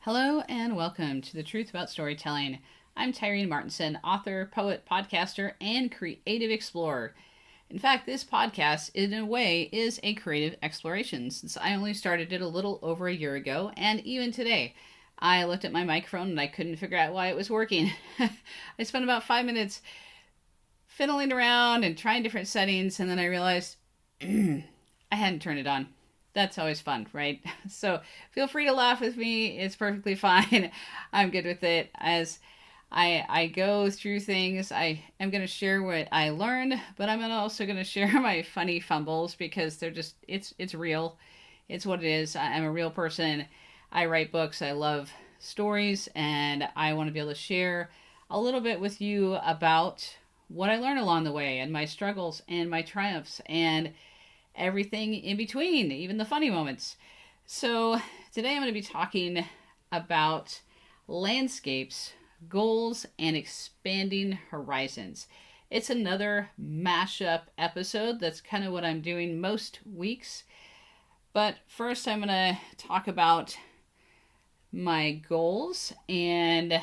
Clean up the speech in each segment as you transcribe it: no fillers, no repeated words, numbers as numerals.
Hello and welcome to The Truth About Storytelling. I'm Tyreen Martinson, author, poet, podcaster, and creative explorer. In fact, this podcast, in a way, is a creative exploration since I only started it a little over a year ago, and even today, I looked at my microphone and I couldn't figure out why it was working. I spent about 5 minutes fiddling around and trying different settings, and then I realized I hadn't turned it on. That's always fun, right? So feel free to laugh with me. It's perfectly fine. I'm good with it. As I go through things, I am going to share what I learned, but I'm also going to share my funny fumbles because it's real. It's what it is. I'm a real person. I write books. I love stories, and I want to be able to share a little bit with you about what I learned along the way and my struggles and my triumphs and everything in between, even the funny moments. So, today I'm going to be talking about landscapes, goals, and expanding horizons. It's another mashup episode. That's kind of what I'm doing most weeks. But first, I'm going to talk about my goals, and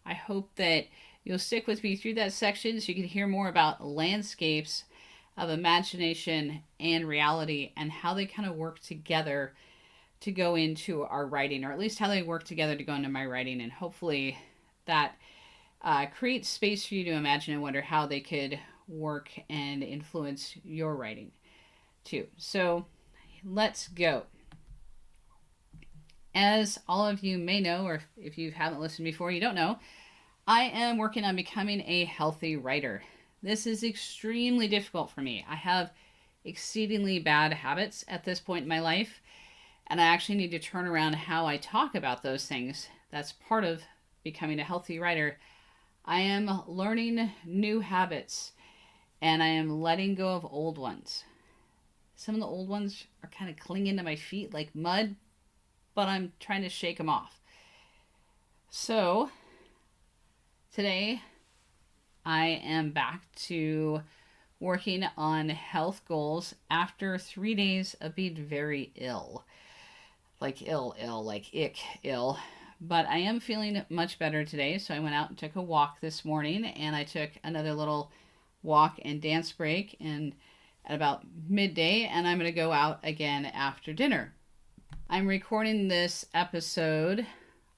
I hope that you'll stick with me through that section so you can hear more about landscapes of imagination and reality and how they kind of work together to go into our writing, or at least how they work together to go into my writing. And hopefully that creates space for you to imagine and wonder how they could work and influence your writing too. So let's go. As all of you may know, or if you haven't listened before, you don't know, I am working on becoming a healthy writer. This is extremely difficult for me. I have exceedingly bad habits at this point in my life, and I actually need to turn around how I talk about those things. That's part of becoming a healthy writer. I am learning new habits, and I am letting go of old ones. Some of the old ones are kind of clinging to my feet like mud, but I'm trying to shake them off. So, today I am back to working on health goals after 3 days of being very ill. Like ill, like ill. But I am feeling much better today, so I went out and took a walk this morning, and I took another little walk and dance break and at about midday, and I'm going to go out again after dinner. I'm recording this episode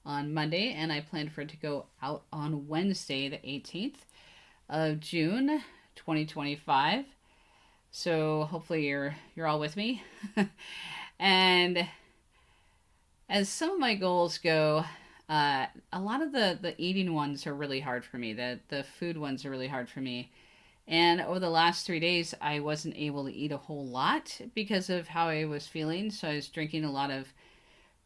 on Monday, and I plan for it to go out on Wednesday, the 18th of June 2025. So hopefully you're all with me. And as some of my goals go, a lot of the eating ones are really hard for me. The food ones are really hard for me. And over the last 3 days, I wasn't able to eat a whole lot because of how I was feeling. So I was drinking a lot of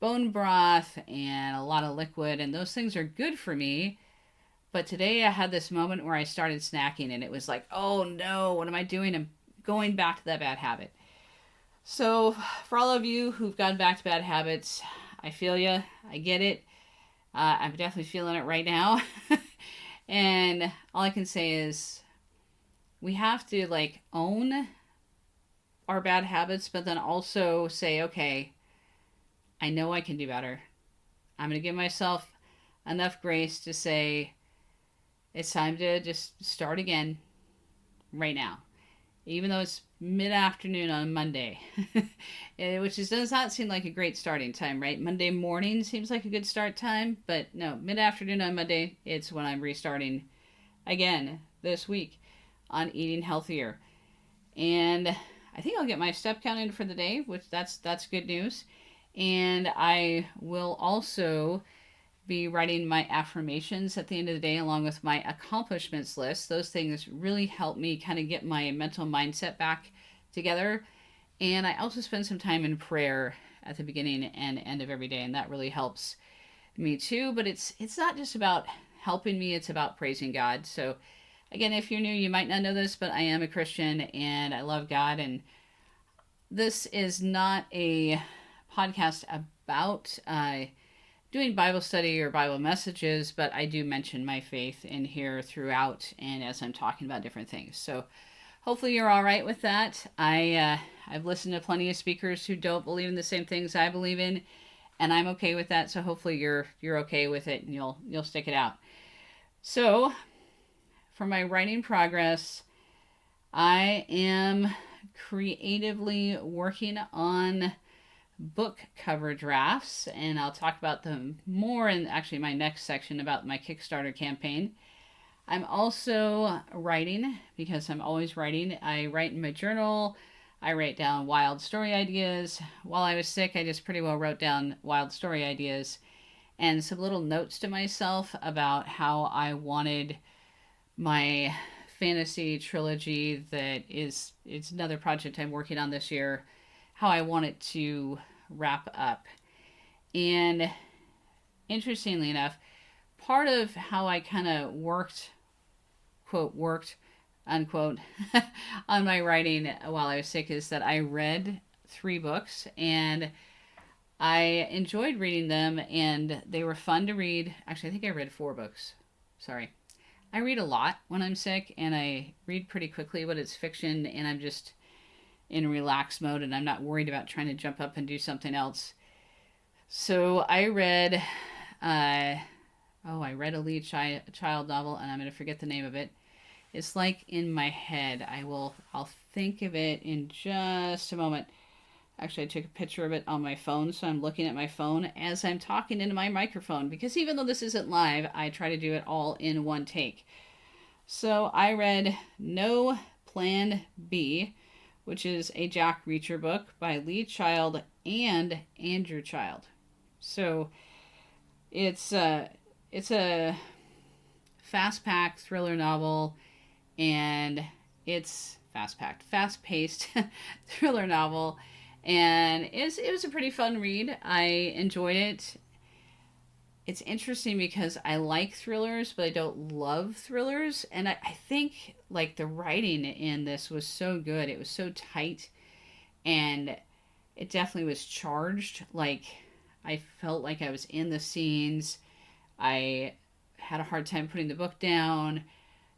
bone broth and a lot of liquid, and those things are good for me. But today I had this moment where I started snacking, and it was like, oh no, what am I doing? I'm going back to that bad habit. So, for all of you who've gone back to bad habits, I feel you. I get it. I'm definitely feeling it right now. And all I can say is we have to own our bad habits, but then also say, okay, I know I can do better. I'm going to give myself enough grace to say, it's time to just start again right now. Even though it's mid-afternoon on Monday, which does not seem like a great starting time, right? Monday morning seems like a good start time, but no, mid-afternoon on Monday, it's when I'm restarting again this week on eating healthier. And I think I'll get my step count in for the day, which that's good news. And I will also be writing my affirmations at the end of the day along with my accomplishments list. Those things really help me kind of get my mental mindset back together. And I also spend some time in prayer at the beginning and end of every day, and that really helps me too. But it's not just about helping me, it's about praising God. So again, if you're new, you might not know this, but I am a Christian and I love God, and this is not a podcast about doing Bible study or Bible messages, but I do mention my faith in here throughout and as I'm talking about different things. So hopefully you're all right with that. I've listened to plenty of speakers who don't believe in the same things I believe in, and I'm okay with that. So hopefully you're okay with it and you'll stick it out. So for my writing progress, I am creatively working on book cover drafts, and I'll talk about them more in actually my next section about my Kickstarter campaign. I'm also writing because I'm always writing. I write in my journal. I write down wild story ideas. While I was sick, I just pretty well wrote down wild story ideas and some little notes to myself about how I wanted my fantasy trilogy that is it's another project I'm working on this year, how I want it to wrap up. And interestingly enough, part of how I kind of worked, unquote, on my writing while I was sick is that I read 3 books and I enjoyed reading them and they were fun to read. Actually, I think I read 4 books. Sorry. I read a lot when I'm sick and I read pretty quickly, but it's fiction and I'm just in relaxed mode and I'm not worried about trying to jump up and do something else. So I read a Lee Child novel and I'm going to forget the name of it. It's like in my head. I'll think of it in just a moment. Actually, I took a picture of it on my phone, so I'm looking at my phone as I'm talking into my microphone because even though this isn't live, I try to do it all in one take. So I read No Plan B, which is a Jack Reacher book by Lee Child and Andrew Child. So it's a fast-packed thriller novel, and it's fast-paced thriller novel, and it was a pretty fun read. I enjoyed it. It's interesting because I like thrillers, but I don't love thrillers, and I think like the writing in this was so good. It was so tight, and it definitely was charged. Like I felt like I was in the scenes. I had a hard time putting the book down.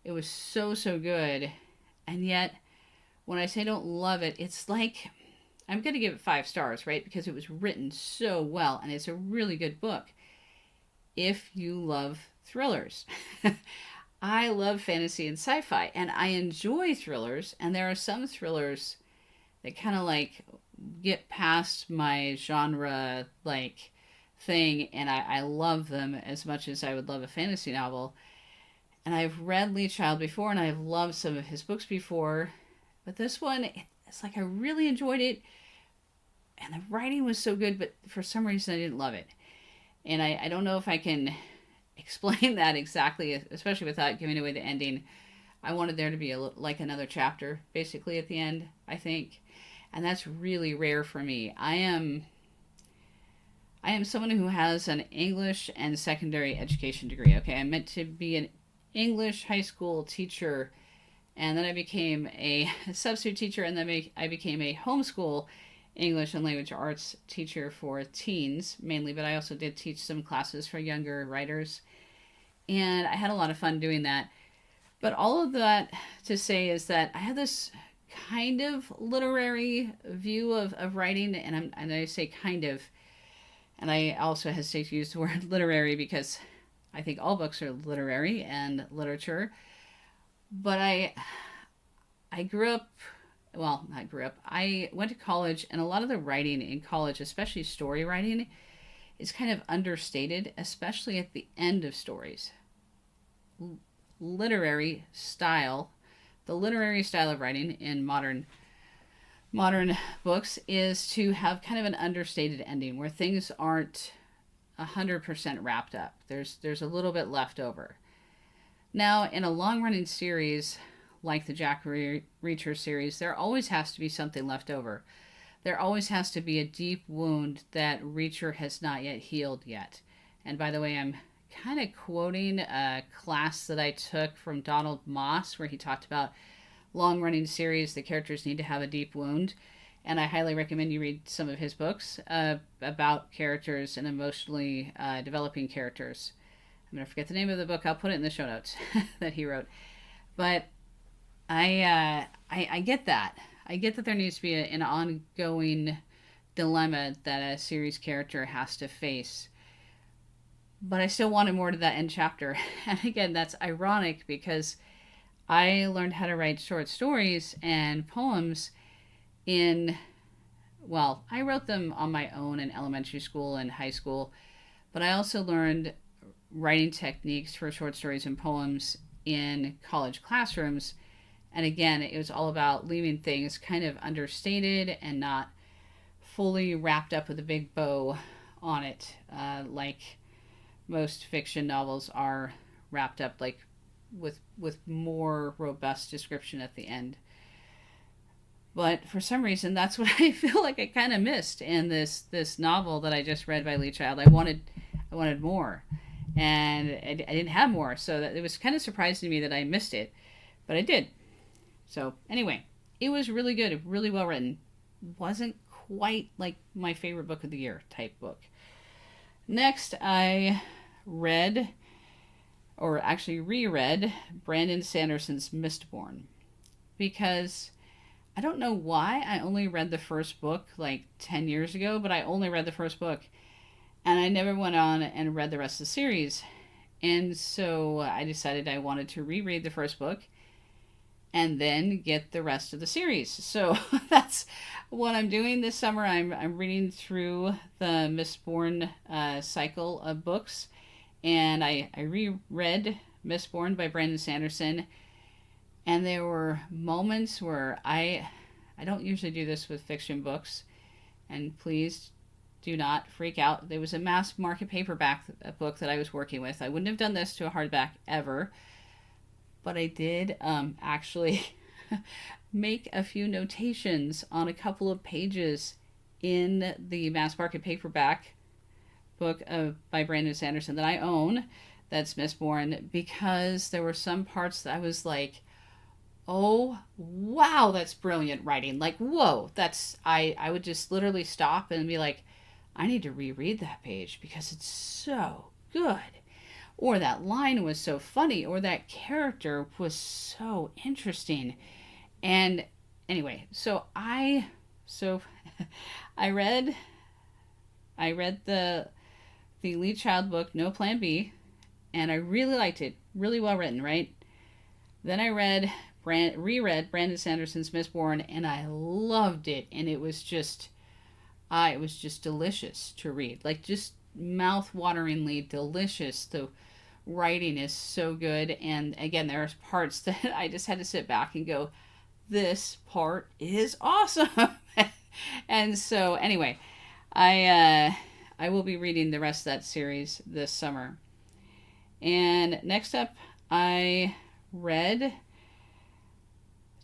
It was so good. And yet, when I say I don't love it, it's like I'm going to give it 5 stars, right? Because it was written so well and it's a really good book. If you love thrillers, I love fantasy and sci fi, and I enjoy thrillers. And there are some thrillers that kind of like get past my genre, like thing, and I love them as much as I would love a fantasy novel. And I've read Lee Child before, and I've loved some of his books before, but this one, it's like I really enjoyed it, and the writing was so good, but for some reason I didn't love it. And I don't know if I can explain that exactly, especially without giving away the ending. I wanted there to be like another chapter, basically, at the end, I think. And that's really rare for me. I am someone who has an English and secondary education degree. Okay, I'm meant to be an English high school teacher, and then I became a substitute teacher, and then I became a homeschool English and language arts teacher for teens mainly, but I also did teach some classes for younger writers, and I had a lot of fun doing that. But all of that to say is that I have this kind of literary view of writing, and I say kind of, and I also hesitate to use the word literary because I think all books are literary and literature. But I grew up, well, not grew up. I went to college, and a lot of the writing in college, especially story writing, is kind of understated, especially at the end of stories. Literary style, the literary style of writing in modern books is to have kind of an understated ending where things aren't 100% wrapped up. There's a little bit left over. Now, in a long-running series like the Jack Reacher series, there always has to be something left over. There always has to be a deep wound that Reacher has not yet healed yet. And by the way, I'm kind of quoting a class that I took from Donald Moss where he talked about long-running series, the characters need to have a deep wound. And I highly recommend you read some of his books about characters and emotionally developing characters. I'm going to forget the name of the book. I'll put it in the show notes that he wrote. But I get that. I get that there needs to be an ongoing dilemma that a series character has to face. But I still wanted more to that end chapter. And again, that's ironic because I learned how to write short stories and poems in, well, I wrote them on my own in elementary school and high school, but I also learned writing techniques for short stories and poems in college classrooms. And again, it was all about leaving things kind of understated and not fully wrapped up with a big bow on it, like most fiction novels are wrapped up, like with more robust description at the end. But for some reason, that's what I feel like I kind of missed in this novel that I just read by Lee Child. I wanted more, and I didn't have more, so that it was kind of surprising to me that I missed it, but I did. So anyway, it was really good, really well written. Wasn't quite like my favorite book of the year type book. Next, I read, or actually reread, Brandon Sanderson's Mistborn, because I don't know why I only read the first book like 10 years ago, but I only read the first book and I never went on and read the rest of the series. And so I decided I wanted to reread the first book and then get the rest of the series. So that's what I'm doing this summer. I'm reading through the Mistborn cycle of books, and I reread Mistborn by Brandon Sanderson, and there were moments where I don't usually do this with fiction books, and please do not freak out. There was a mass market paperback book that I was working with. I wouldn't have done this to a hardback ever, but I did actually make a few notations on a couple of pages in the mass market paperback book by Brandon Sanderson that I own, that's Mistborn, because there were some parts that I was like, oh wow, that's brilliant writing. Like, whoa, I would just literally stop and be like, I need to reread that page because it's so good. Or that line was so funny, or that character was so interesting. And anyway, so I read the Lee Child book, No Plan B, and I really liked it. Really well written, right? Then I reread Brandon Sanderson's Mistborn, and I loved it. And it was just delicious to read. Like, just mouth-wateringly delicious. The writing is so good. And again, there's parts that I just had to sit back and go, this part is awesome. And so anyway, I will be reading the rest of that series this summer. And next up, I read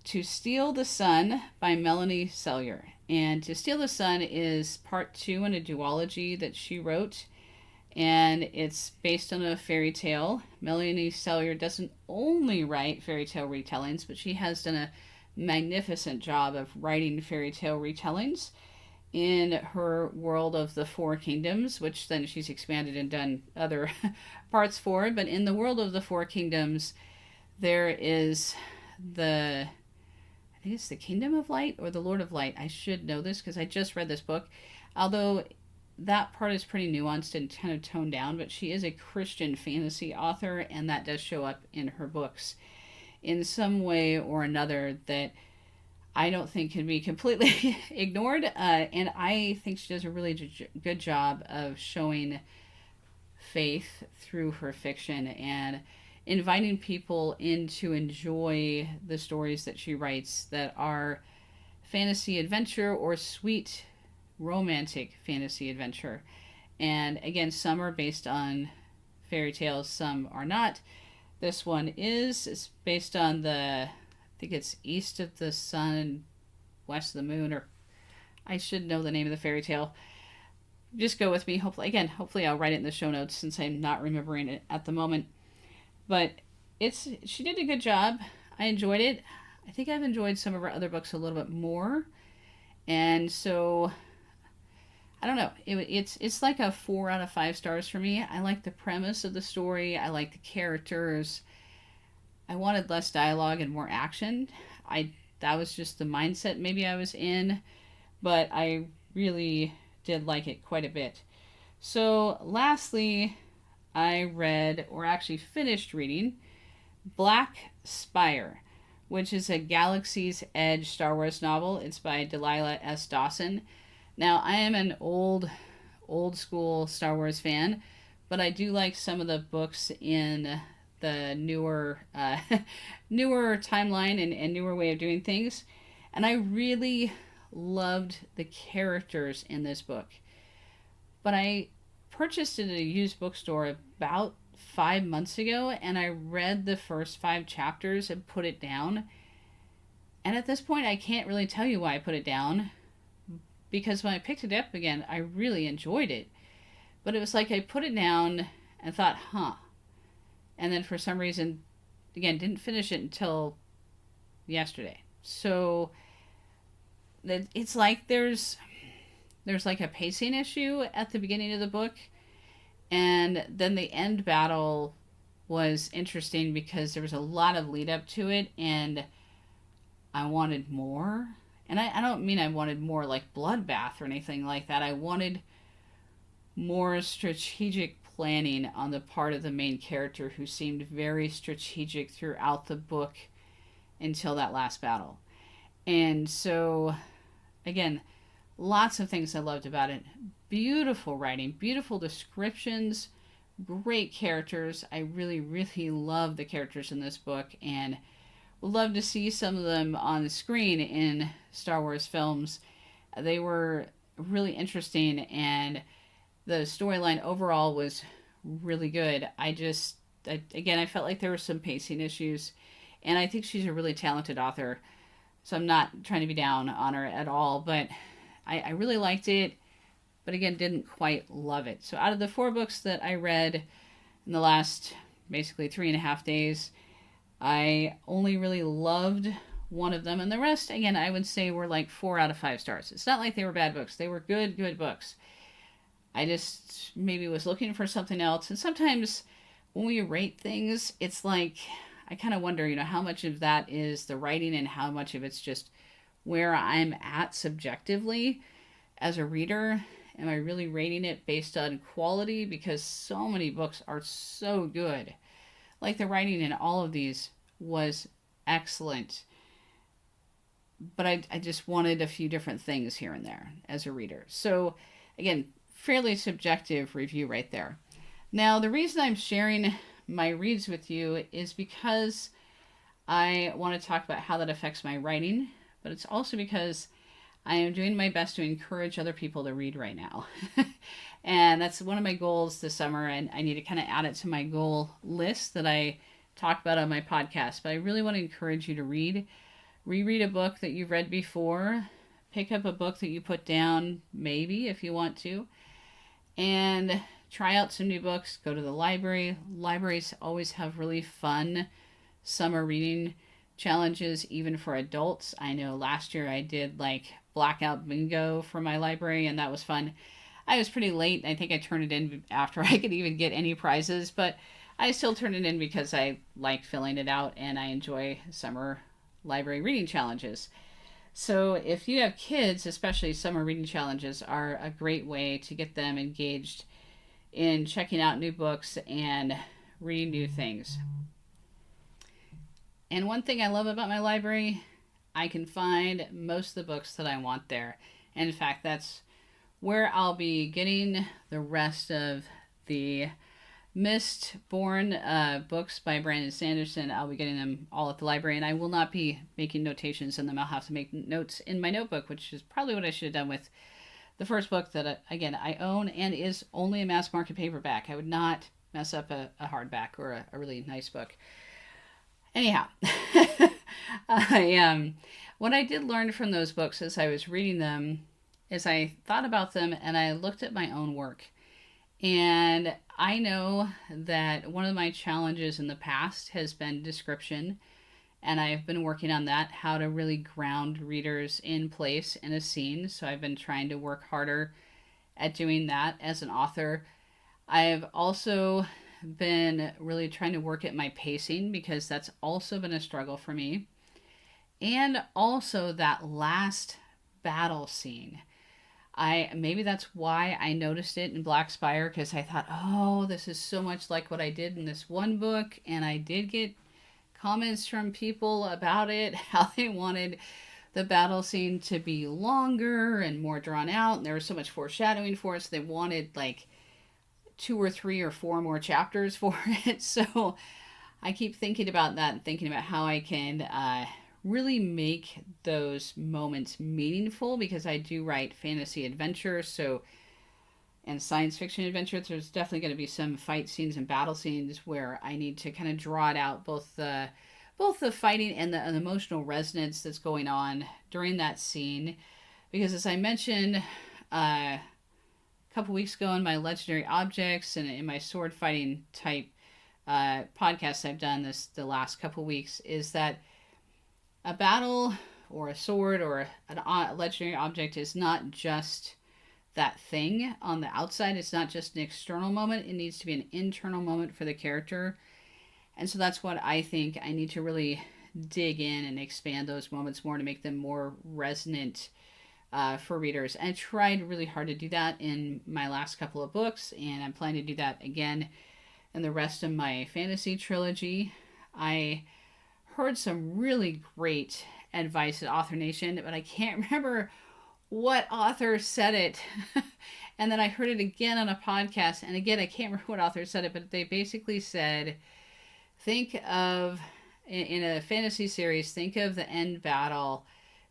To Steal the Sun by Melanie Selyer. And To Steal the Sun is part 2 in a duology that she wrote, and it's based on a fairy tale. Melanie Selyer doesn't only write fairy tale retellings, but she has done a magnificent job of writing fairy tale retellings in her world of the Four Kingdoms, which then she's expanded and done other parts for. But in the world of the Four Kingdoms, there is I think it's the Kingdom of Light or the Lord of Light. I should know this because I just read this book. Although that part is pretty nuanced and kind of toned down, but she is a Christian fantasy author, and that does show up in her books in some way or another that I don't think can be completely ignored. And I think she does a really good job of showing faith through her fiction and inviting people in to enjoy the stories that she writes that are fantasy adventure or sweet romantic fantasy adventure. And again, some are based on fairy tales, some are not. This one is based on I think it's East of the Sun, West of the Moon, or I should know the name of the fairy tale. Just go with me. Hopefully I'll write it in the show notes since I'm not remembering it at the moment. But she did a good job. I enjoyed it. I think I've enjoyed some of her other books a little bit more. And so I don't know. It's like a 4 out of 5 stars for me. I like the premise of the story. I like the characters. I wanted less dialogue and more action. That was just the mindset maybe I was in, but I really did like it quite a bit. So, lastly, I read, or actually finished reading, Black Spire, which is a Galaxy's Edge Star Wars novel. It's by Delilah S. Dawson. Now, I am an old school Star Wars fan, but I do like some of the books in the newer newer timeline and newer way of doing things. And I really loved the characters in this book. But I purchased it at a used bookstore about 5 months ago, and I read the first 5 chapters and put it down. And at this point, I can't really tell you why I put it down, because when I picked it up again, I really enjoyed it. But it was like I put it down and thought, huh. And then for some reason, again, didn't finish it until yesterday. So it's like there's like a pacing issue at the beginning of the book, and then the end battle was interesting because there was a lot of lead up to it, and I wanted more. And I don't mean I wanted more like bloodbath or anything like that. I wanted more strategic planning on the part of the main character, who seemed very strategic throughout the book until that last battle. And so, again, lots of things I loved about it. Beautiful writing, beautiful descriptions, great characters. I really, really love the characters in this book, and would love to see some of them on the screen in Star Wars films. They were really interesting, and the storyline overall was really good. Again, I felt like there were some pacing issues, and I think she's a really talented author, so I'm not trying to be down on her at all, but I really liked it, but again, didn't quite love it. So out of the 4 books that I read in the last basically 3.5 days, I only really loved one of them, and the rest, again, I would say were like 4 out of 5 stars. It's not like they were bad books. They were good books. I just maybe was looking for something else, and sometimes when we rate things, it's like, I kind of wonder, how much of that is the writing and how much of it's just where I'm at subjectively as a reader. Am I really rating it based on quality? Because so many books are so good. Like the writing in all of these was excellent. But I just wanted a few different things here and there as a reader. So again, fairly subjective review right there. Now, the reason I'm sharing my reads with you is because I want to talk about how that affects my writing, but it's also because I am doing my best to encourage other people to read right now. And that's one of my goals this summer, and I need to kind of add it to my goal list that I talk about on my podcast. But I really want to encourage you to read. Reread a book that you've read before. Pick up a book that you put down, maybe, if you want to. And try out some new books. Go to the library. Libraries always have really fun summer reading challenges, even for adults. I know last year I did like blackout bingo for my library, and that was fun. I was pretty late. I think I turned it in after I could even get any prizes, but I still turned it in because I like filling it out, and I enjoy summer library reading challenges. So if you have kids, especially summer reading challenges are a great way to get them engaged in checking out new books and reading new things. And one thing I love about my library, I can find most of the books that I want there. And in fact, that's where I'll be getting the rest of the Mistborn books by Brandon Sanderson. I'll be getting them all at the library, and I will not be making notations in them. I'll have to make notes in my notebook, which is probably what I should have done with the first book that, again, I own and is only a mass market paperback. I would not mess up a hardback or a really nice book. Anyhow, what I did learn from those books as I was reading them is I thought about them and I looked at my own work. And I know that one of my challenges in the past has been description, and I've been working on that, how to really ground readers in place in a scene. So I've been trying to work harder at doing that as an author. I've also been really trying to work at my pacing, because that's also been a struggle for me. And also that last battle scene. Maybe that's why I noticed it in Black Spire, because I thought, oh, this is so much like what I did in this one book, and I did get comments from people about it, how they wanted the battle scene to be longer and more drawn out, and there was so much foreshadowing for it, so they wanted like 2 or 3 or 4 more chapters for it. So I keep thinking about that and thinking about how I can really make those moments meaningful, because I do write fantasy adventures, so and science fiction adventures. There's definitely going to be some fight scenes and battle scenes where I need to kind of draw it out, both the fighting and the emotional resonance that's going on during that scene. Because as I mentioned a couple weeks ago in my legendary objects and in my sword fighting type podcasts I've done the last couple weeks, is that a battle or a sword or a legendary object is not just that thing on the outside. It's not just an external moment. It needs to be an internal moment for the character. And so that's what I think I need to really dig in and expand those moments more to make them more resonant for readers. And I tried really hard to do that in my last couple of books, and I'm planning to do that again in the rest of my fantasy trilogy. I heard some really great advice at Author Nation, but I can't remember what author said it. And then I heard it again on a podcast, and again, I can't remember what author said it, but they basically said, think of, in a fantasy series, think of the end battle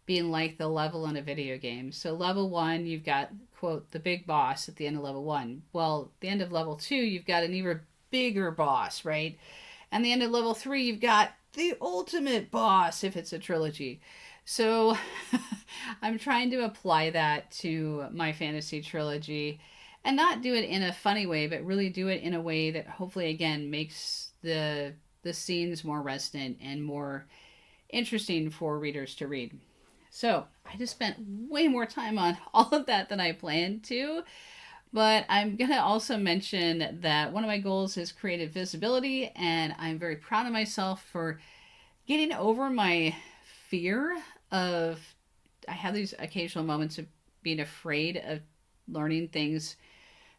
being like the level in a video game. So level 1, you've got, quote, the big boss at the end of level 1. Well, at the end of level 2, you've got an even bigger boss, right? And the end of level 3, you've got the ultimate boss, if it's a trilogy. So I'm trying to apply that to my fantasy trilogy, and not do it in a funny way, but really do it in a way that hopefully, again, makes the scenes more resonant and more interesting for readers to read. So I just spent way more time on all of that than I planned to. But I'm going to also mention that one of my goals is creative visibility, and I'm very proud of myself for getting over my fear of, I have these occasional moments of being afraid of learning things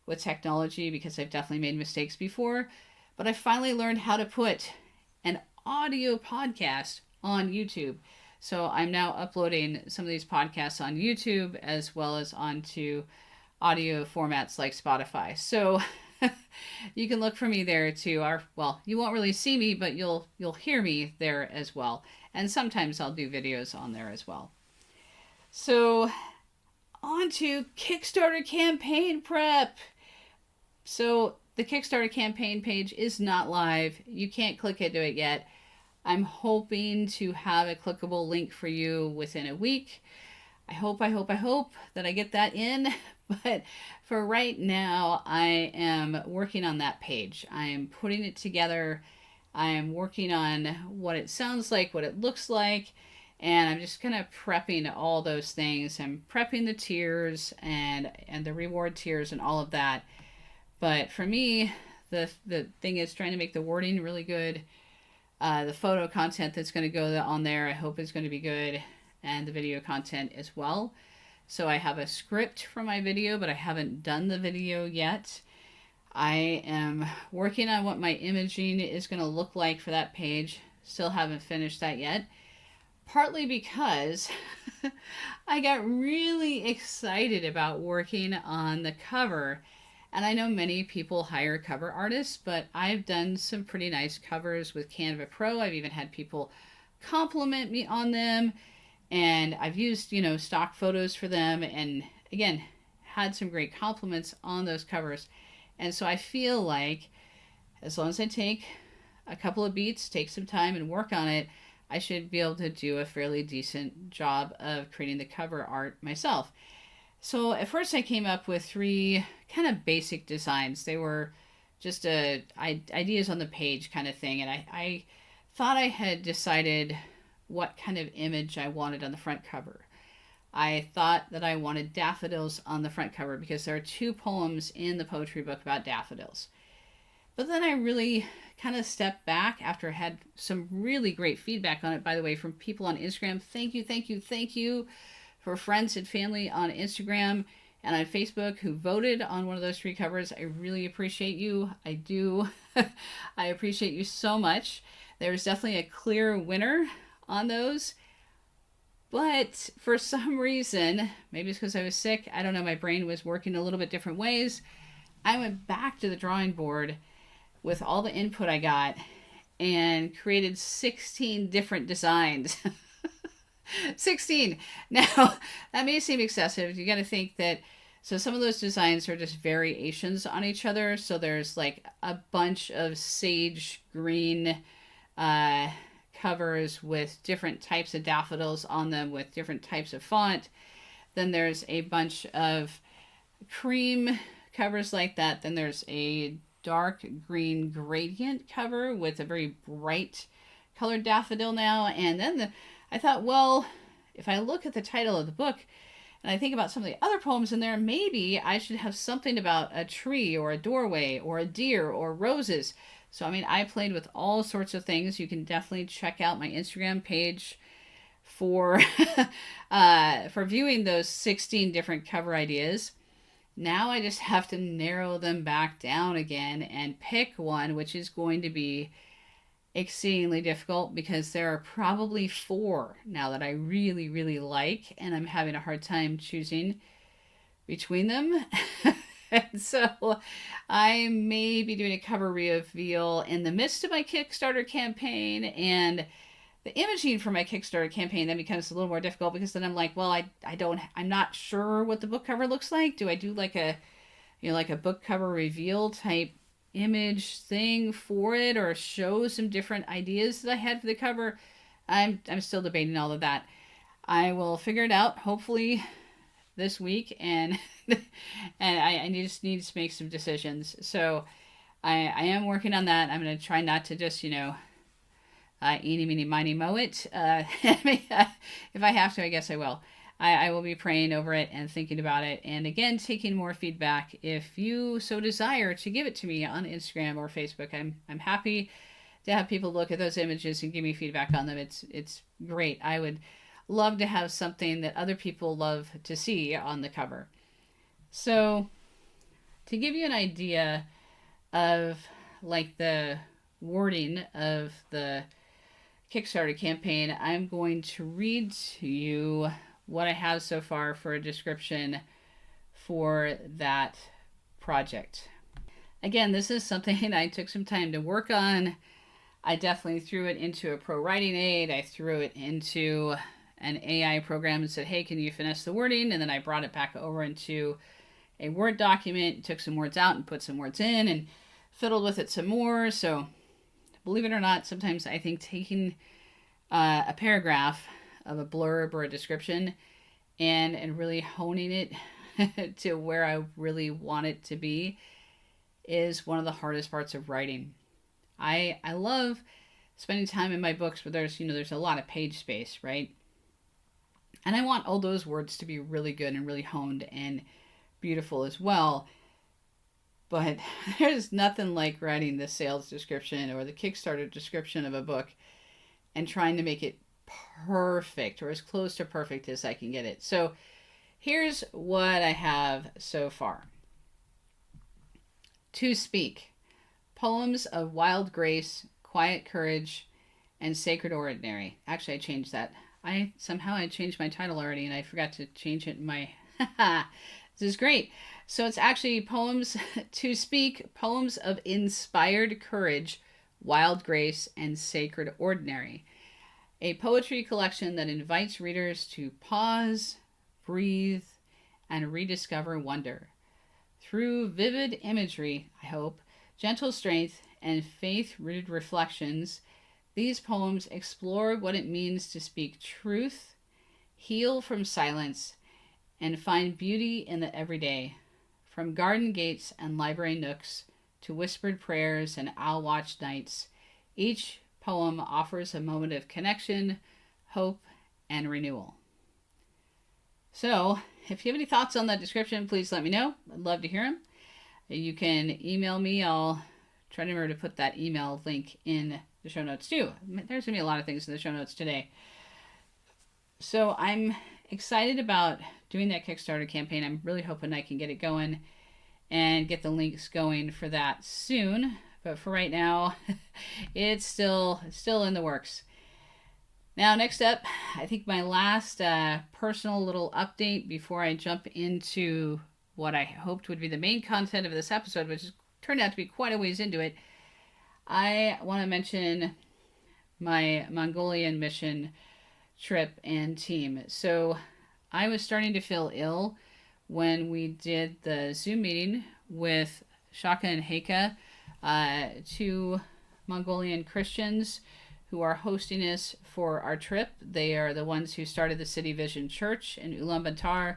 with technology, because I've definitely made mistakes before. But I finally learned how to put an audio podcast on YouTube. So I'm now uploading some of these podcasts on YouTube as well as onto audio formats like Spotify. So you can look for me there too. Well, you won't really see me, but you'll hear me there as well. And sometimes I'll do videos on there as well. So on to Kickstarter campaign prep. So the Kickstarter campaign page is not live. You can't click into it yet. I'm hoping to have a clickable link for you within a week. I hope that I get that in. But for right now, I am working on that page. I am putting it together. I am working on what it sounds like, what it looks like, and I'm just kind of prepping all those things. I'm prepping the tiers and the reward tiers and all of that. But for me, the thing is trying to make the wording really good. The photo content that's going to go on there, I hope is going to be good, and the video content as well. So I have a script for my video, but I haven't done the video yet. I am working on what my imaging is going to look like for that page. Still haven't finished that yet. Partly because I got really excited about working on the cover. And I know many people hire cover artists, but I've done some pretty nice covers with Canva Pro. I've even had people compliment me on them. And I've used, stock photos for them. And again, had some great compliments on those covers. And so I feel like as long as I take a couple of beats, take some time and work on it, I should be able to do a fairly decent job of creating the cover art myself. So at first I came up with 3 kind of basic designs. They were just ideas on the page kind of thing. And I thought I had decided what kind of image I wanted on the front cover. I thought that I wanted daffodils on the front cover because there are 2 poems in the poetry book about daffodils. But then I really kind of stepped back after I had some really great feedback on it, by the way, from people on Instagram. Thank you for friends and family on Instagram and on Facebook who voted on one of those 3 covers. I really appreciate you. I do. I appreciate you so much. There's definitely a clear winner on those. But for some reason, maybe it's because I was sick, I don't know, my brain was working a little bit different ways. I went back to the drawing board with all the input I got and created 16 different designs. 16. Now, that may seem excessive. You got to think that, so some of those designs are just variations on each other. So there's like a bunch of sage green covers with different types of daffodils on them with different types of font. Then there's a bunch of cream covers like that. Then there's a dark green gradient cover with a very bright colored daffodil now. And then I thought, well, if I look at the title of the book and I think about some of the other poems in there, maybe I should have something about a tree or a doorway or a deer or roses. So, I mean, I played with all sorts of things. You can definitely check out my Instagram page for for viewing those 16 different cover ideas. Now I just have to narrow them back down again and pick one, which is going to be exceedingly difficult because there are probably 4 now that I really, really like, and I'm having a hard time choosing between them. And so I may be doing a cover reveal in the midst of my Kickstarter campaign, and the imaging for my Kickstarter campaign then becomes a little more difficult because then I'm like, well, I'm not sure what the book cover looks like. Do I do like a, like a book cover reveal type image thing for it, or show some different ideas that I had for the cover? I'm still debating all of that. I will figure it out hopefully this week, and I just need to make some decisions. So I am working on that. I'm going to try not to just, eeny, meeny, miny, mow it. If I have to, I guess I will. I will be praying over it and thinking about it. And again, taking more feedback if you so desire to give it to me on Instagram or Facebook. I'm happy to have people look at those images and give me feedback on them. It's great. I would love to have something that other people love to see on the cover. So to give you an idea of like the wording of the Kickstarter campaign, I'm going to read to you what I have so far for a description for that project. Again, this is something I took some time to work on. I definitely threw it into a pro writing aid. I threw it into an AI program and said, hey, can you finesse the wording? And then I brought it back over into a Word document, took some words out and put some words in and fiddled with it some more. So believe it or not, sometimes I think taking a paragraph of a blurb or a description and really honing it to where I really want it to be is one of the hardest parts of writing. I love spending time in my books where there's a lot of page space, right? And I want all those words to be really good and really honed and beautiful as well. But there's nothing like writing the sales description or the Kickstarter description of a book and trying to make it perfect or as close to perfect as I can get it. So here's what I have so far. To Speak. Poems of wild grace, quiet courage, and sacred ordinary. Actually, I changed that. I changed my title already and I forgot to change it in my... This is great. So it's actually poems to speak, poems of inspired courage, wild grace, and sacred ordinary. A poetry collection that invites readers to pause, breathe, and rediscover wonder. Through vivid imagery, I hope, gentle strength, and faith-rooted reflections, these poems explore what it means to speak truth, heal from silence, and find beauty in the everyday. From garden gates and library nooks to whispered prayers and owl-watch nights, each poem offers a moment of connection, hope, and renewal. So, if you have any thoughts on that description, please let me know. I'd love to hear them. You can email me. I'll try to remember to put that email link in the show notes too. There's going to be a lot of things in the show notes today. So I'm excited about doing that Kickstarter campaign. I'm really hoping I can get it going and get the links going for that soon. But for right now, it's still in the works. Now, next up, I think my last personal little update before I jump into what I hoped would be the main content of this episode, which turned out to be quite a ways into it. I want to mention my Mongolian mission trip and team. So I was starting to feel ill when we did the Zoom meeting with Shaka and Heike, two Mongolian Christians who are hosting us for our trip. They are the ones who started the City Vision Church in Ulaanbaatar.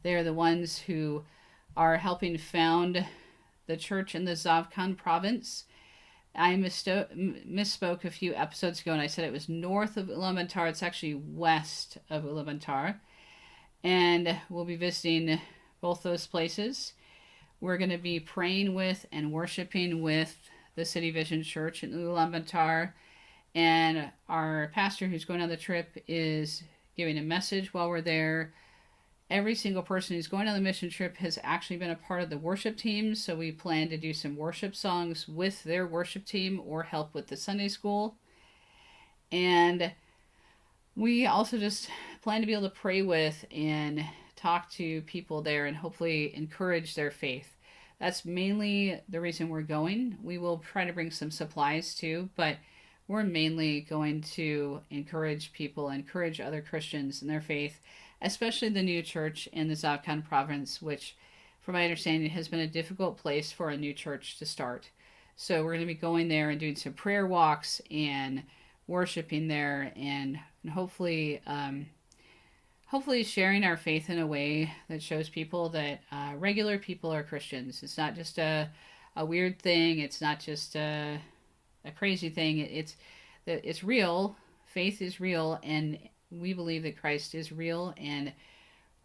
They are the ones who are helping found the church in the Zavkhan province. I misspoke a few episodes ago and I said it was north of Ulaanbaatar. It's actually west of Ulaanbaatar. And we'll be visiting both those places. We're going to be praying with and worshiping with the City Vision Church in Ulaanbaatar. And our pastor who's going on the trip is giving a message while we're there. Every single person who's going on the mission trip has actually been a part of the worship team. So we plan to do some worship songs with their worship team or help with the Sunday school. And we also just plan to be able to pray with and talk to people there and hopefully encourage their faith. That's mainly the reason we're going. We will try to bring some supplies too, but we're mainly going to encourage people, encourage other Christians in their faith, especially the new church in the Zavkhan province, which, from my understanding, has been a difficult place for a new church to start. So we're going to be going there and doing some prayer walks and worshiping there, and hopefully sharing our faith in a way that shows people that regular people are Christians. It's not just a weird thing. It's not just a crazy thing. It's real. Faith is real, and we believe that Christ is real, and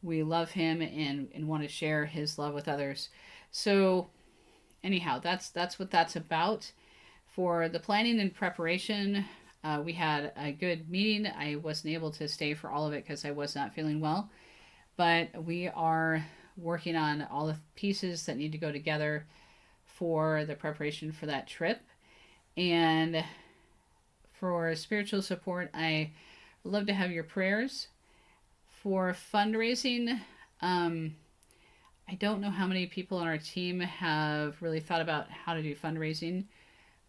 we love him and want to share his love with others. So anyhow, that's what that's about. For the planning and preparation, we had a good meeting. I wasn't able to stay for all of it because I was not feeling well, but we are working on all the pieces that need to go together for the preparation for that trip. And for spiritual support, I love to have your prayers. For fundraising, I don't know how many people on our team have really thought about how to do fundraising.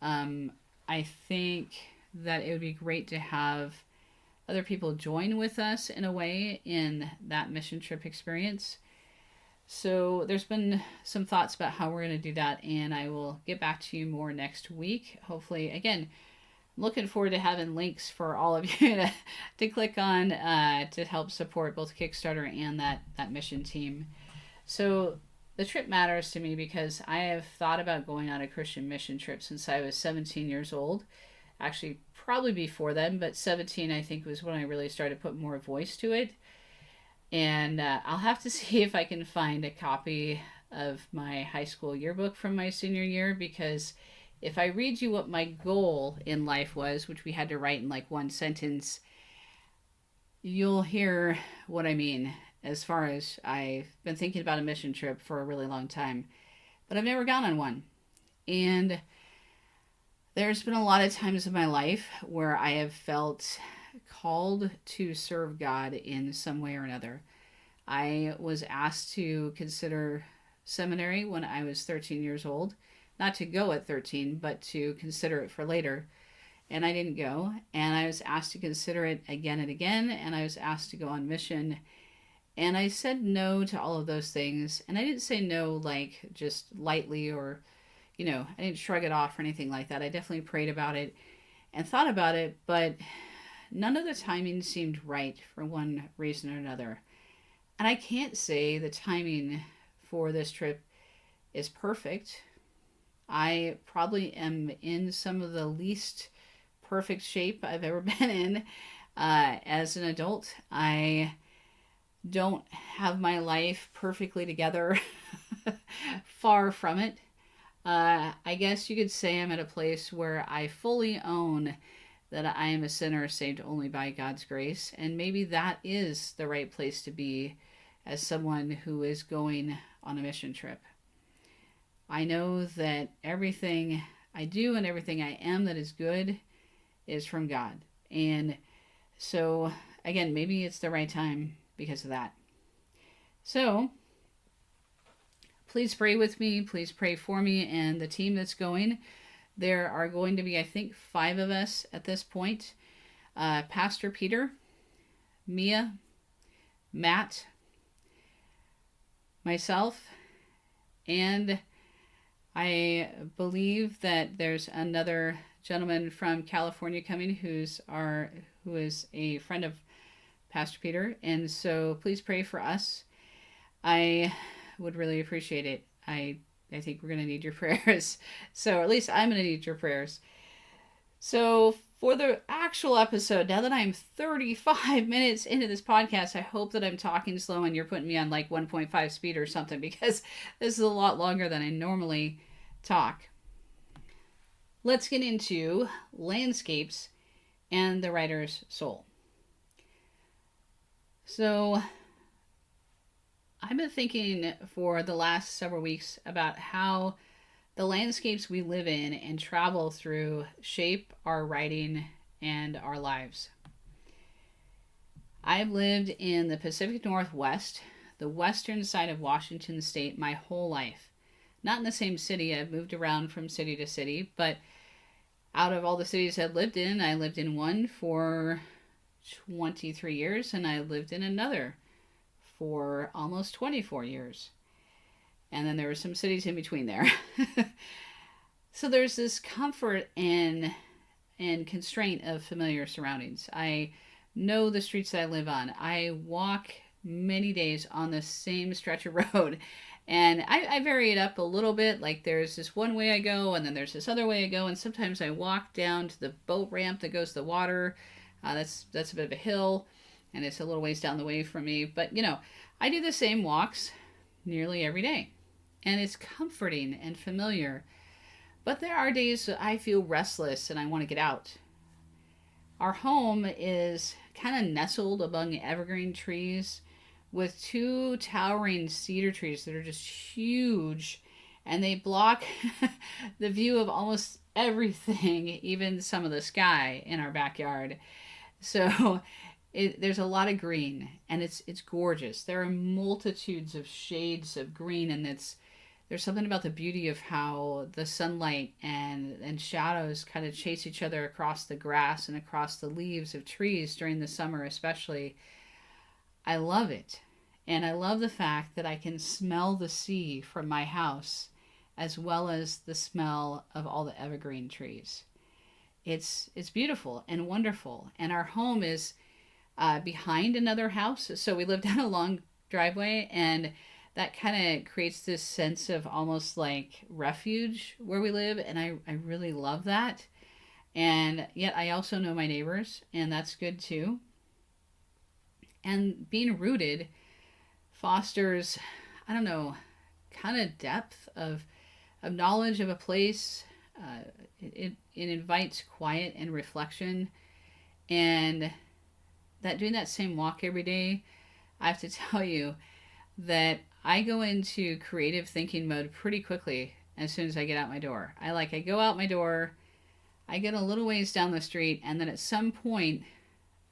I think that it would be great to have other people join with us in a way in that mission trip experience. So there's been some thoughts about how we're going to do that, and I will get back to you more next week. Hopefully, again, looking forward to having links for all of you to click on to help support both Kickstarter and that mission team. So the trip matters to me because I have thought about going on a Christian mission trip since I was 17 years old. Actually, probably before then, but 17 I think was when I really started to put more voice to it. And I'll have to see if I can find a copy of my high school yearbook from my senior year, because if I read you what my goal in life was, which we had to write in like one sentence, you'll hear what I mean. As far as I've been thinking about a mission trip for a really long time, but I've never gone on one. And there's been a lot of times in my life where I have felt called to serve God in some way or another. I was asked to consider seminary when I was 13 years old. Not to go at 13, but to consider it for later. And I didn't go. And I was asked to consider it again and again. And I was asked to go on mission. And I said no to all of those things. And I didn't say no like just lightly or, I didn't shrug it off or anything like that. I definitely prayed about it and thought about it, but none of the timing seemed right for one reason or another. And I can't say the timing for this trip is perfect. I probably am in some of the least perfect shape I've ever been in as an adult. I don't have my life perfectly together. Far from it. I guess you could say I'm at a place where I fully own that I am a sinner saved only by God's grace. And maybe that is the right place to be as someone who is going on a mission trip. I know that everything I do and everything I am that is good is from God. And so, again, maybe it's the right time because of that. So, please pray with me. Please pray for me and the team that's going. There are going to be, I think, 5 of us at this point. Pastor Peter, Mia, Matt, myself, and I believe that there's another gentleman from California coming who is a friend of Pastor Peter. And so please pray for us. I would really appreciate it. I think we're going to need your prayers. So at least I'm going to need your prayers. So for the actual episode, now that I'm 35 minutes into this podcast, I hope that I'm talking slow and you're putting me on like 1.5 speed or something, because this is a lot longer than I normally talk. Let's get into landscapes and the writer's soul. So I've been thinking for the last several weeks about how the landscapes we live in and travel through shape our writing and our lives. I've lived in the Pacific Northwest, the western side of Washington State, my whole life. Not in the same city. I've moved around from city to city, but out of all the cities I've lived in, I lived in one for 23 years, and I lived in another for almost 24 years. And then there were some cities in between there. So there's this comfort and constraint of familiar surroundings. I know the streets that I live on. I walk many days on the same stretch of road. And I vary it up a little bit. Like there's this one way I go, and then there's this other way I go. And sometimes I walk down to the boat ramp that goes to the water. That's a bit of a hill, and it's a little ways down the way from me. But, I do the same walks nearly every day. And it's comforting and familiar. But there are days that I feel restless and I want to get out. Our home is kind of nestled among evergreen trees with 2 towering cedar trees that are just huge. And they block the view of almost everything, even some of the sky in our backyard. So there's a lot of green, and it's gorgeous. There are multitudes of shades of green, and there's something about the beauty of how the sunlight and shadows kind of chase each other across the grass and across the leaves of trees during the summer especially. I love it. And I love the fact that I can smell the sea from my house as well as the smell of all the evergreen trees. It's beautiful and wonderful. And our home is behind another house. So we live down a long driveway, and that kind of creates this sense of almost like refuge where we live. And I really love that. And yet I also know my neighbors, and that's good too. And being rooted fosters, I don't know, kind of depth of knowledge of a place. It invites quiet and reflection. And that doing that same walk every day, I have to tell you that I go into creative thinking mode pretty quickly as soon as I get out my door. I go out my door, I get a little ways down the street, and then at some point,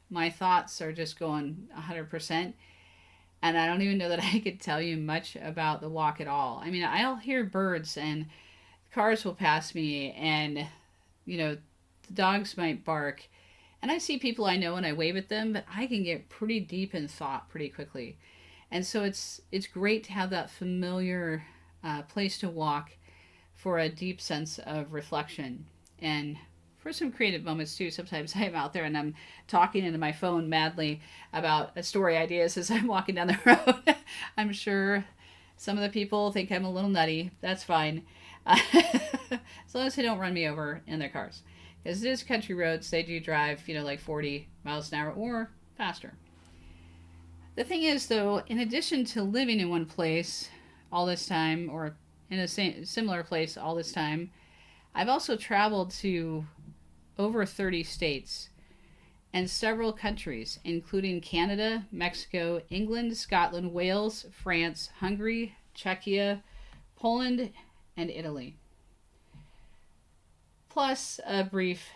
my thoughts are just going 100%. And I don't even know that I could tell you much about the walk at all. I mean, I'll hear birds, and cars will pass me, and, the dogs might bark. And I see people I know and I wave at them, but I can get pretty deep in thought pretty quickly. And so it's great to have that familiar place to walk for a deep sense of reflection. And for some creative moments too. Sometimes I'm out there and I'm talking into my phone madly about story ideas as I'm walking down the road. I'm sure some of the people think I'm a little nutty. That's fine. As long as they don't run me over in their cars. Because it is country roads. They do drive, like 40 miles an hour or faster. The thing is, though, in addition to living in one place all this time, or in a similar place all this time, I've also traveled to over 30 states, and several countries, including Canada, Mexico, England, Scotland, Wales, France, Hungary, Czechia, Poland, and Italy. Plus a brief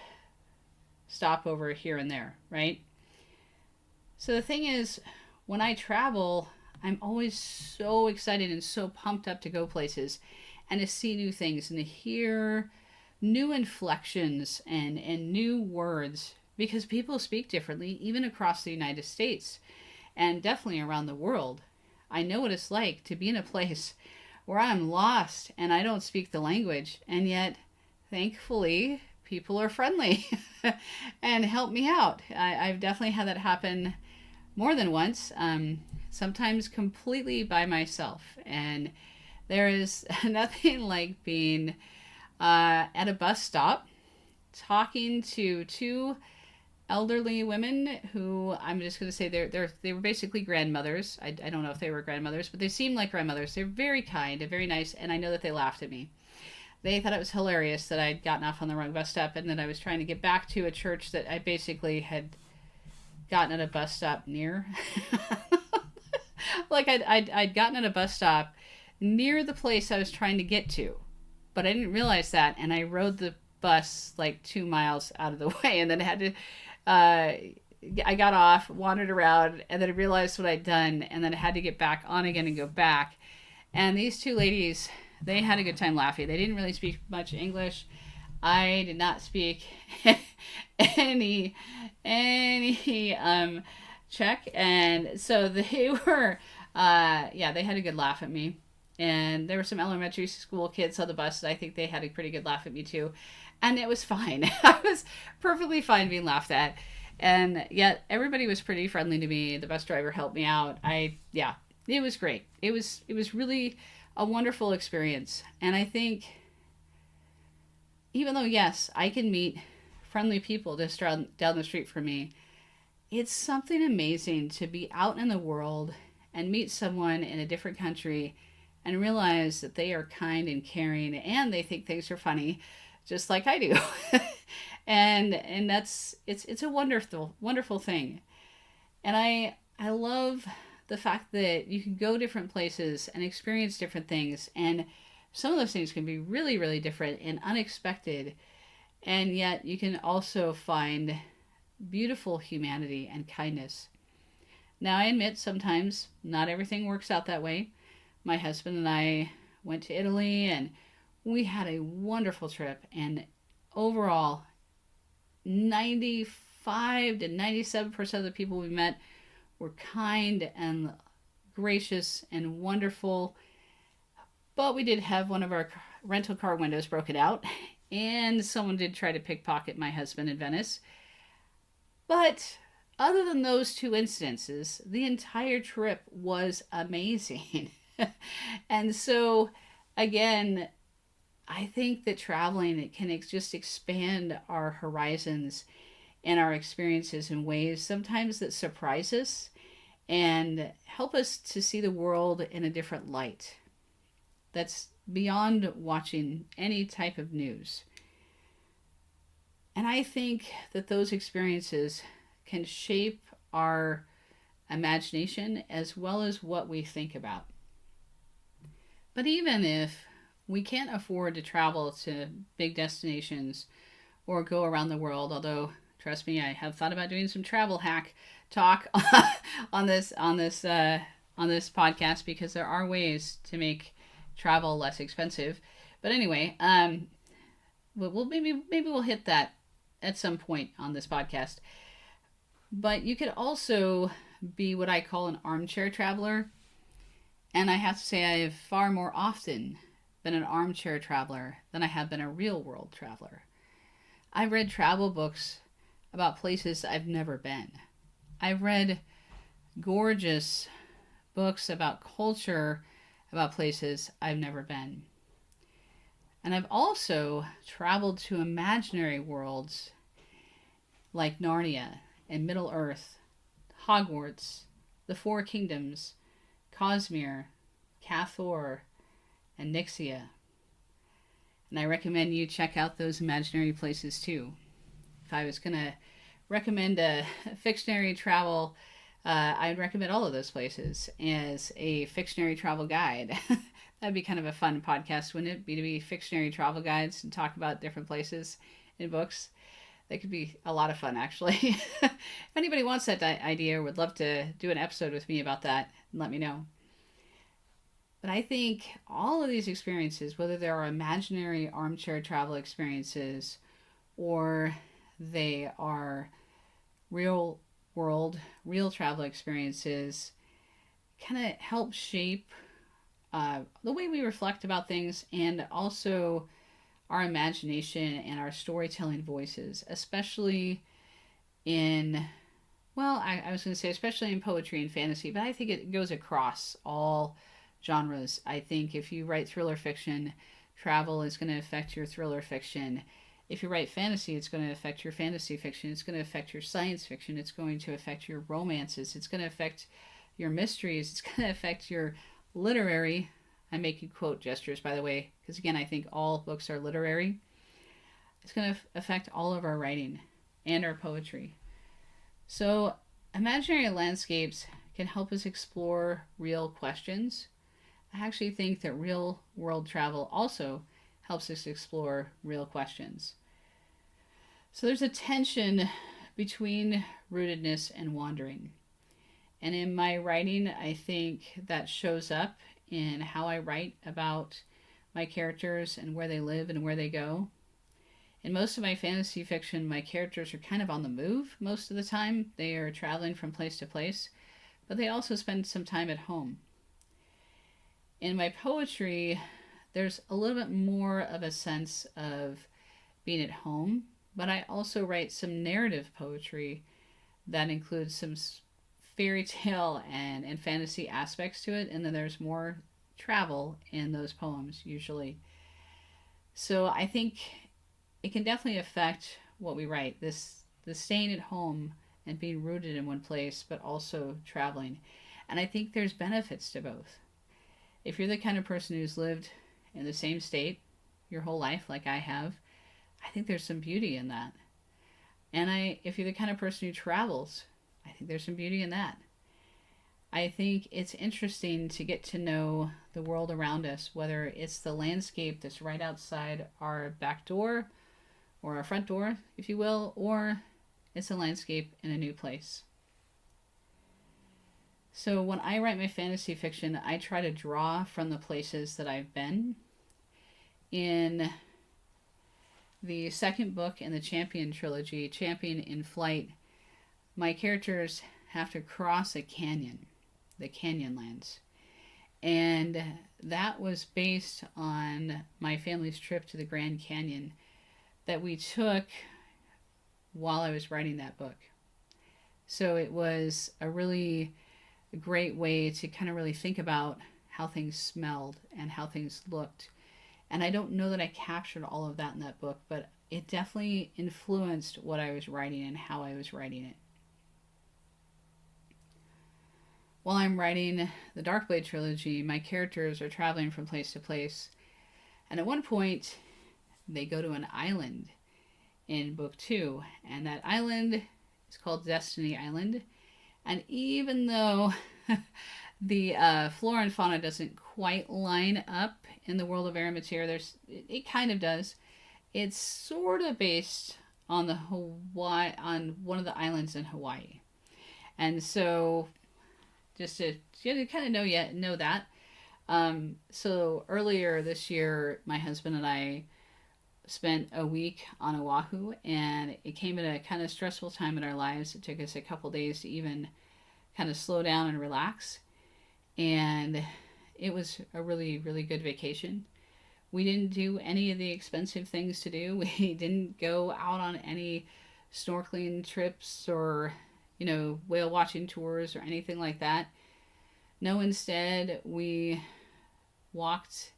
stopover here and there, right? So the thing is, when I travel, I'm always so excited and so pumped up to go places and to see new things and to hear new inflections and new words, because people speak differently even across the United States and definitely around the world. I know what it's like to be in a place where I'm lost and I don't speak the language, and yet thankfully people are friendly and help me out. I've definitely had that happen more than once, sometimes completely by myself. And there is nothing like being at a bus stop talking to two elderly women who, I'm just going to say they were basically grandmothers. I don't know if they were grandmothers, but they seemed like grandmothers. They're very kind and very nice, and I know that they laughed at me. They thought it was hilarious that I'd gotten off on the wrong bus stop and that I was trying to get back to a church that I basically had gotten at a bus stop near. Like I'd gotten at a bus stop near the place I was trying to get to, but I didn't realize that, and I rode the bus like 2 miles out of the way, and then had to. I got off, wandered around, and then I realized what I'd done, and then I had to get back on again and go back. And these two ladies, they had a good time laughing. They didn't really speak much English. I did not speak any Czech, and so they were they had a good laugh at me. And there were some elementary school kids on the bus, and I think they had a pretty good laugh at me too. And it was fine. I was perfectly fine being laughed at. And yet everybody was pretty friendly to me. The bus driver helped me out. It was great. It was really a wonderful experience. And I think, even though, yes, I can meet friendly people just down the street from me, it's something amazing to be out in the world and meet someone in a different country and realize that they are kind and caring and they think things are funny, just like I do. and that's it's a wonderful thing. And I love the fact that you can go different places and experience different things, and some of those things can be really, really different and unexpected, and yet you can also find beautiful humanity and kindness. Now, I admit sometimes not everything works out that way. My husband and I went to Italy, and we had a wonderful trip, and overall 95 to 97% of the people we met were kind and gracious and wonderful. But we did have one of our rental car windows broken out, and someone did try to pickpocket my husband in Venice. But other than those two instances, the entire trip was amazing. And so, again, I think that traveling, it can just expand our horizons and our experiences in ways sometimes that surprise us and help us to see the world in a different light. That's beyond watching any type of news. And I think that those experiences can shape our imagination as well as what we think about. But even if we can't afford to travel to big destinations or go around the world, although trust me, I have thought about doing some travel hack talk on this podcast, because there are ways to make travel less expensive. But anyway, maybe we'll hit that at some point on this podcast. But you could also be what I call an armchair traveler. And I have to say, I have far more often been an armchair traveler than I have been a real world traveler. I've read travel books about places I've never been. I've read gorgeous books about culture, about places I've never been. And I've also traveled to imaginary worlds like Narnia and Middle Earth, Hogwarts, the Four Kingdoms, Cosmere, Cathor, and Nixia. And I recommend you check out those imaginary places too. if I was going to recommend a fictionary travel, I'd recommend all of those places as a fictionary travel guide. That'd be kind of a fun podcast, wouldn't it? Be fictionary travel guides and talk about different places in books. That could be a lot of fun, actually. If anybody wants that idea or would love to do an episode with me about that, let me know. But I think all of these experiences, whether they're imaginary armchair travel experiences or they are real world, real travel experiences, kind of help shape the way we reflect about things and also our imagination and our storytelling voices, especially in, well, I was going to say, especially in poetry and fantasy, but I think it goes across all genres. I think if you write thriller fiction, travel is going to affect your thriller fiction. If you write fantasy, it's going to affect your fantasy fiction. It's going to affect your science fiction. It's going to affect your romances. It's going to affect your mysteries. It's going to affect your literary. I'm making quote gestures, by the way, because again, I think all books are literary. It's going to affect all of our writing and our poetry. So, imaginary landscapes can help us explore real questions. I actually think that real world travel also helps us explore real questions. So, there's a tension between rootedness and wandering. And in my writing, I think that shows up in how I write about my characters and where they live and where they go. In most of my fantasy fiction, my characters are kind of on the move most of the time. They are traveling from place to place, but they also spend some time at home. In my poetry, there's a little bit more of a sense of being at home, but I also write some narrative poetry that includes some fairy tale and fantasy aspects to it, and then there's more travel in those poems usually. So I think it can definitely affect what we write. The staying at home and being rooted in one place, but also traveling. And I think there's benefits to both. If you're the kind of person who's lived in the same state your whole life, like I have, I think there's some beauty in that. And if you're the kind of person who travels, I think there's some beauty in that. I think it's interesting to get to know the world around us, whether it's the landscape that's right outside our back door or our front door, if you will, or it's a landscape in a new place. So when I write my fantasy fiction, I try to draw from the places that I've been. In the second book in the Champion trilogy, Champion in Flight, my characters have to cross a canyon, the Canyonlands. And that was based on my family's trip to the Grand Canyon that we took while I was writing that book. So it was a really great way to kind of really think about how things smelled and how things looked. And I don't know that I captured all of that in that book, but it definitely influenced what I was writing and how I was writing it. While I'm writing the Darkblade trilogy, my characters are traveling from place to place. And at one point, they go to an island in book 2. And that island is called Destiny Island. And even though the flora and fauna doesn't quite line up in the world of Arimatea, it kind of does. It's sort of based on on one of the islands in Hawaii. And so just to kind of know that. So earlier this year, my husband and I spent a week on Oahu, and it came at a kind of stressful time in our lives. It took us a couple days to even kind of slow down and relax. And it was a really, really good vacation. We didn't do any of the expensive things to do. We didn't go out on any snorkeling trips or, whale watching tours or anything like that. No, instead, we walked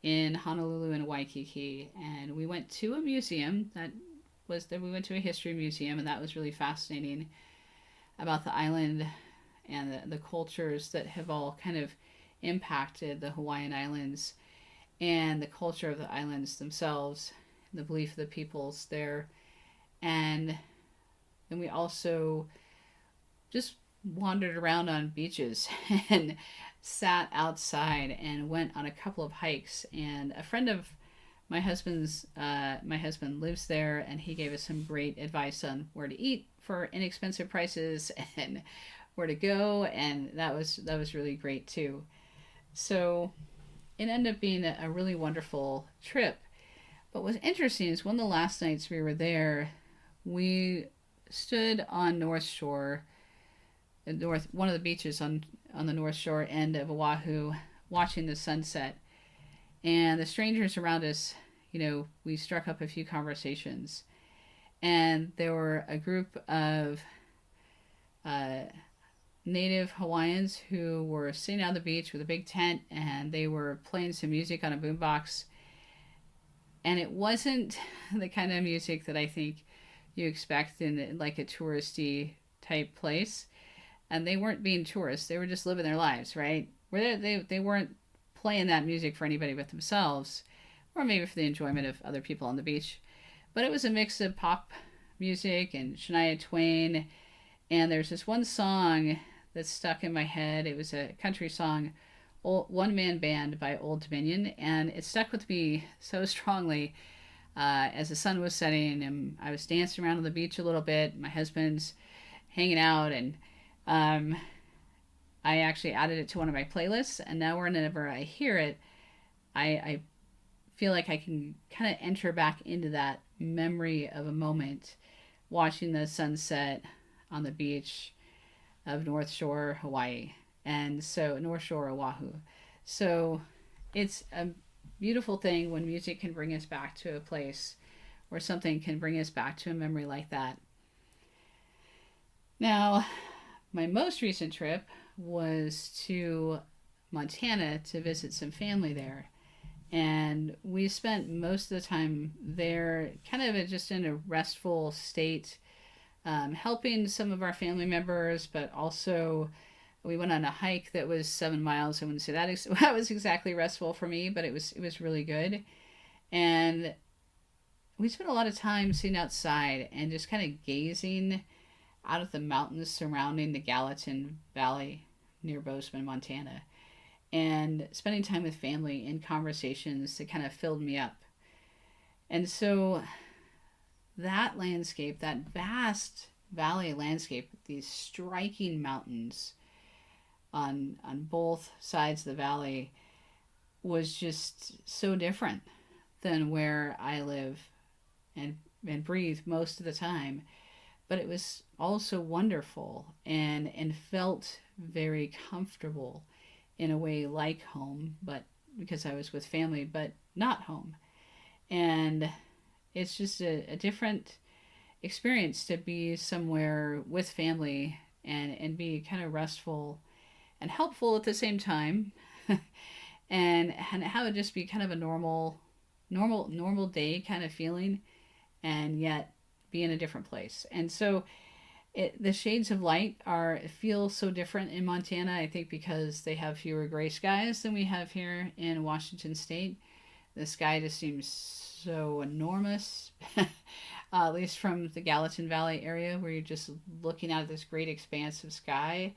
in Honolulu and Waikiki, and we went to a museum. We went to a history museum, and that was really fascinating about the island and the cultures that have all kind of impacted the Hawaiian Islands and the culture of the islands themselves, the belief of the peoples there. And then we also just wandered around on beaches and sat outside and went on a couple of hikes. And a friend of my husband lives there, and he gave us some great advice on where to eat for inexpensive prices and where to go, and that was really great too. So it ended up being a really wonderful trip. But what's interesting is one of the last nights we were there, we stood on North Shore, one of the beaches on the North Shore end of Oahu, watching the sunset. And the strangers around us, we struck up a few conversations. And there were a group of uh, native Hawaiians who were sitting on the beach with a big tent, and they were playing some music on a boombox. And it wasn't the kind of music that I think you expect in like a touristy type place. And they weren't being tourists; they were just living their lives, right? Where they weren't playing that music for anybody but themselves, or maybe for the enjoyment of other people on the beach. But it was a mix of pop music and Shania Twain. And there's this one song that stuck in my head. It was a country song, One Man Band by Old Dominion. And it stuck with me so strongly as the sun was setting and I was dancing around on the beach a little bit. My husband's hanging out, and um, I actually added it to one of my playlists. And now whenever I hear it, I feel like I can kind of enter back into that memory of a moment watching the sunset on the beach of North Shore, Hawaii. And so, North Shore, Oahu. So, it's a beautiful thing when music can bring us back to a place, or something can bring us back to a memory like that. Now, my most recent trip was to Montana to visit some family there. And we spent most of the time there kind of just in a restful state, helping some of our family members, but also we went on a hike that was 7 miles. I wouldn't say that was exactly restful for me, but it was really good. And we spent a lot of time sitting outside and just kind of gazing out of the mountains surrounding the Gallatin Valley near Bozeman, Montana, and spending time with family in conversations that kind of filled me up. And so that landscape, that vast valley landscape, these striking mountains on both sides of the valley, was just so different than where I live and breathe most of the time. But it was also wonderful and felt very comfortable in a way, like home, but because I was with family, but not home. And it's just a different experience to be somewhere with family and be kind of restful and helpful at the same time. And have it just be kind of a normal day kind of feeling, and yet be in a different place. And so the shades of light feel so different in Montana, I think, because they have fewer gray skies than we have here in Washington State. The sky just seems so enormous, at least from the Gallatin Valley area, where you're just looking at this great expanse of sky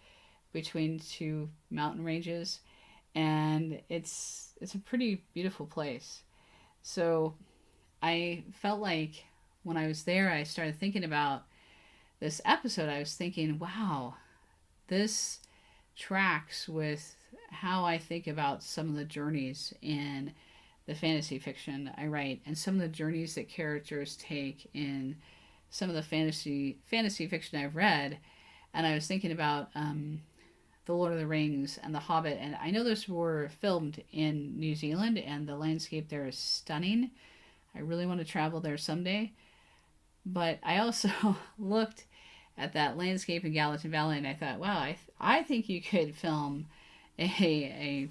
between two mountain ranges. And it's a pretty beautiful place. So I felt like when I was there, I started thinking about this episode. I was thinking, wow, this tracks with how I think about some of the journeys in the fantasy fiction I write, and some of the journeys that characters take in some of the fantasy fiction I've read. And I was thinking about the Lord of the Rings and the Hobbit, and I know those were filmed in New Zealand, and the landscape there is stunning. I really want to travel there someday. But I also looked at that landscape in Gallatin Valley, and I thought, wow, I think you could film a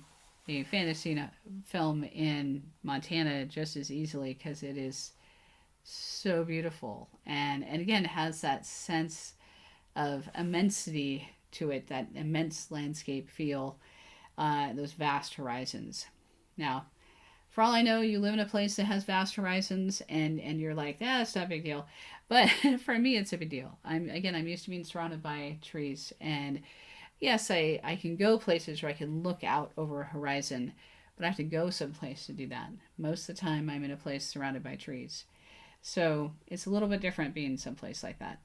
fantasy film in Montana just as easily, because it is so beautiful, and again has that sense of immensity to it, that immense landscape feel, those vast horizons. Now, For all I know, you live in a place that has vast horizons, and you're like, it's not a big deal. But for me, it's a big deal. I'm used to being surrounded by trees, and yes, I can go places where I can look out over a horizon, but I have to go someplace to do that. Most of the time, I'm in a place surrounded by trees. So it's a little bit different being someplace like that.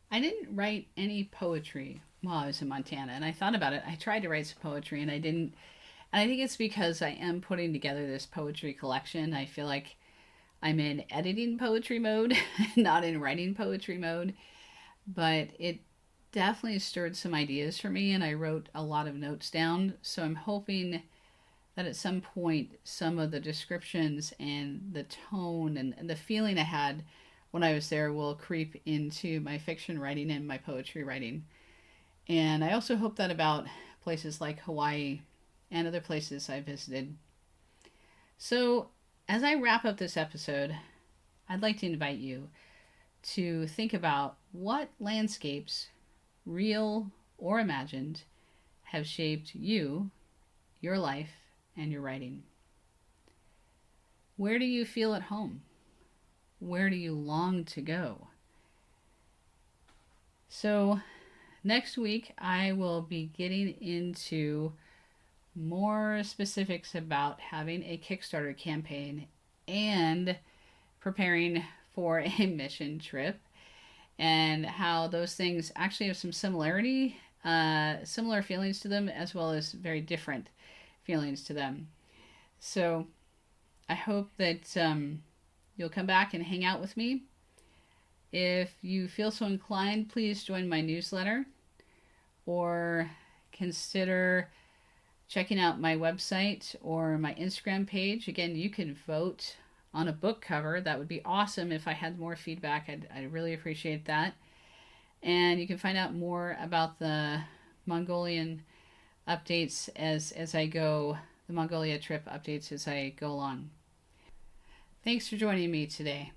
I didn't write any poetry while I was in Montana, and I thought about it. I tried to write some poetry, and I didn't. And I think it's because I am putting together this poetry collection. I feel like I'm in editing poetry mode, not in writing poetry mode. But it definitely stirred some ideas for me, and I wrote a lot of notes down. So I'm hoping that at some point, some of the descriptions and the tone and the feeling I had when I was there will creep into my fiction writing and my poetry writing. And I also hope that about places like Hawaii and other places I visited. So, as I wrap up this episode, I'd like to invite you to think about what landscapes, real or imagined, have shaped you, your life, and your writing. Where do you feel at home? Where do you long to go? So, next week I will be getting into more specifics about having a Kickstarter campaign and preparing for a mission trip, and how those things actually have some similar feelings to them, as well as very different feelings to them. So I hope that you'll come back and hang out with me. If you feel so inclined, please join my newsletter or consider checking out my website or my Instagram page. Again, you can vote on a book cover. That would be awesome if I had more feedback. I'd really appreciate that. And you can find out more about the Mongolian updates as I go, the Mongolia trip updates as I go along. Thanks for joining me today.